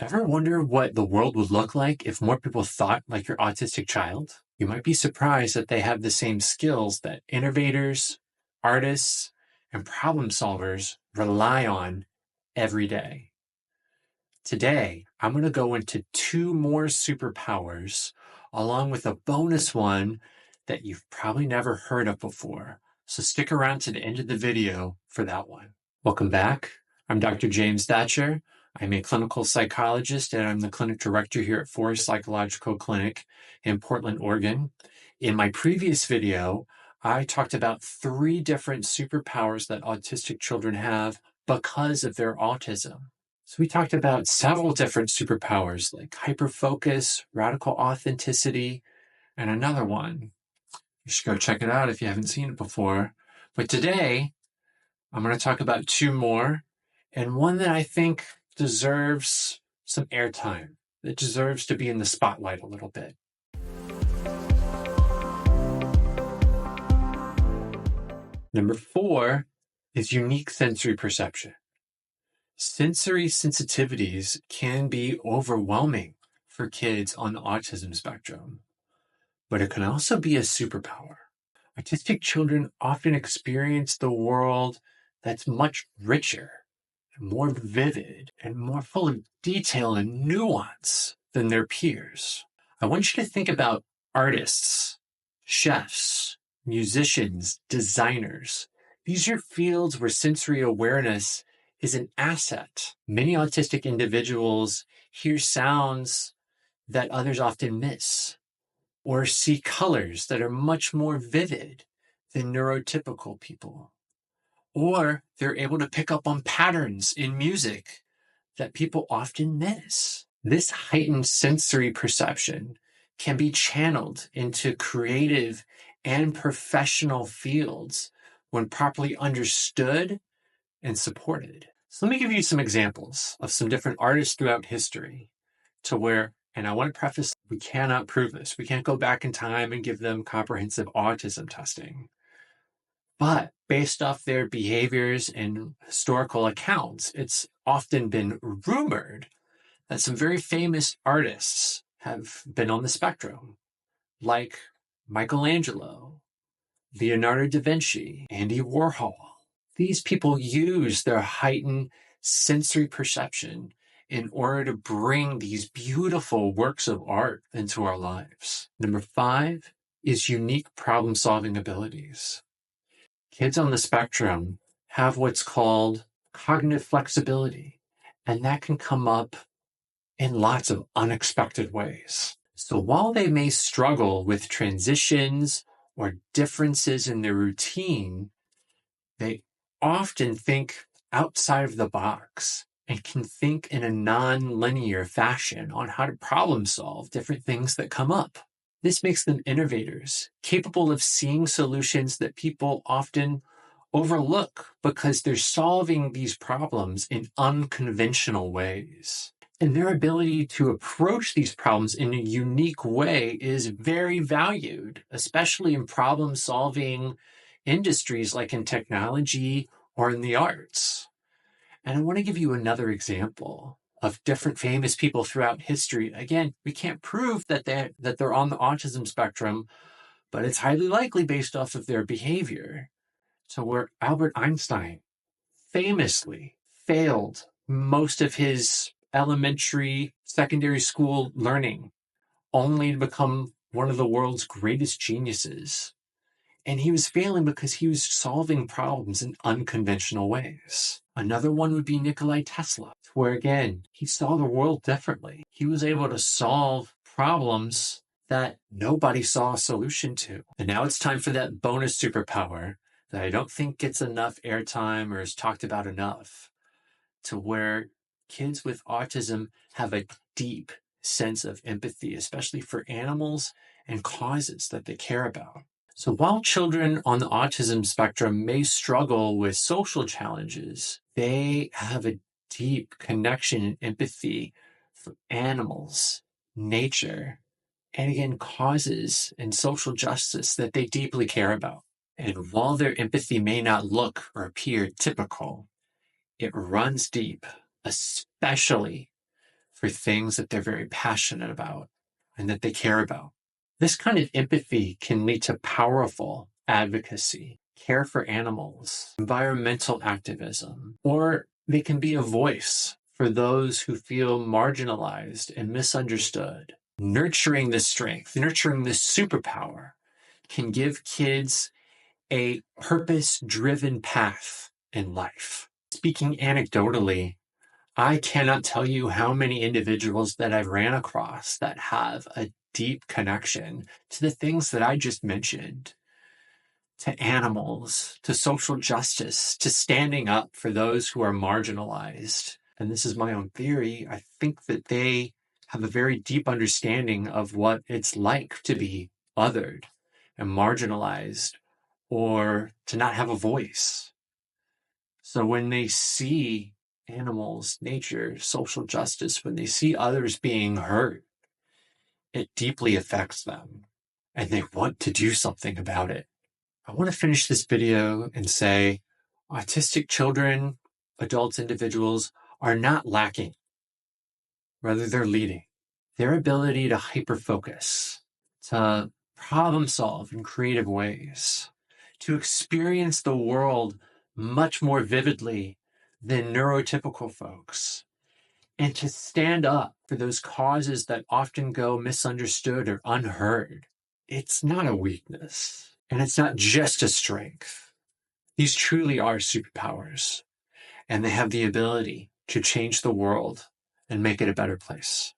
Ever wonder what the world would look like if more people thought like your autistic child? You might be surprised that they have the same skills that innovators, artists, and problem solvers rely on every day. Today, I'm going to go into two more superpowers, along with a bonus one that you've probably never heard of before. So stick around to the end of the video for that one. Welcome back. I'm Dr. James Thatcher. I'm a clinical psychologist and I'm the clinic director here at Forest Psychological Clinic in Portland, Oregon. In my previous video, I talked about three different superpowers that autistic children have because of their autism. So we talked about several different superpowers like hyperfocus, radical authenticity, and another one. You should go check it out if you haven't seen it before. But today, I'm going to talk about two more, and one that I think deserves some airtime. It deserves to be in the spotlight a little bit. Number 4 is unique sensory perception. Sensory sensitivities can be overwhelming for kids on the autism spectrum, but it can also be a superpower. Autistic children often experience the world that's much richer, more vivid, and more full of detail and nuance than their peers. I want you to think about artists, chefs, musicians, designers. These are fields where sensory awareness is an asset. Many autistic individuals hear sounds that others often miss, or see colors that are much more vivid than neurotypical people. Or they're able to pick up on patterns in music that people often miss. This heightened sensory perception can be channeled into creative and professional fields when properly understood and supported. So let me give you some examples of some different artists throughout history to where, and I want to preface, we cannot prove this. We can't go back in time and give them comprehensive autism testing. But based off their behaviors and historical accounts, it's often been rumored that some very famous artists have been on the spectrum, like Michelangelo, Leonardo da Vinci, Andy Warhol. These people use their heightened sensory perception in order to bring these beautiful works of art into our lives. Number 5 is unique problem-solving abilities. Kids on the spectrum have what's called cognitive flexibility, and that can come up in lots of unexpected ways. So while they may struggle with transitions or differences in their routine, they often think outside of the box and can think in a non-linear fashion on how to problem solve different things that come up. This makes them innovators, capable of seeing solutions that people often overlook because they're solving these problems in unconventional ways. And their ability to approach these problems in a unique way is very valued, especially in problem-solving industries like in technology or in the arts. And I want to give you another example of different famous people throughout history. Again, we can't prove that they're on the autism spectrum, but it's highly likely based off of their behavior. So where Albert Einstein famously failed most of his elementary, secondary school learning, only to become one of the world's greatest geniuses. And he was failing because he was solving problems in unconventional ways. Another one would be Nikola Tesla, where again, he saw the world differently. He was able to solve problems that nobody saw a solution to. And now it's time for that bonus superpower that I don't think gets enough airtime or is talked about enough, to where kids with autism have a deep sense of empathy, especially for animals and causes that they care about. So while children on the autism spectrum may struggle with social challenges, they have a deep connection and empathy for animals, nature, and again, causes and social justice that they deeply care about. And while their empathy may not look or appear typical, it runs deep, especially for things that they're very passionate about and that they care about. This kind of empathy can lead to powerful advocacy, care for animals, environmental activism, or they can be a voice for those who feel marginalized and misunderstood. Nurturing this strength, nurturing this superpower can give kids a purpose-driven path in life. Speaking anecdotally, I cannot tell you how many individuals that I've ran across that have a deep connection to the things that I just mentioned, to animals, to social justice, to standing up for those who are marginalized. And this is my own theory. I think that they have a very deep understanding of what it's like to be othered and marginalized or to not have a voice. So when they see animals, nature, social justice, when they see others being hurt, it deeply affects them and they want to do something about it. I want to finish this video and say autistic children, adults, individuals are not lacking. Rather, they're leading. Their ability to hyperfocus, to problem solve in creative ways, to experience the world much more vividly than neurotypical folks, and to stand up for those causes that often go misunderstood or unheard. It's not a weakness, and it's not just a strength. These truly are superpowers, and they have the ability to change the world and make it a better place.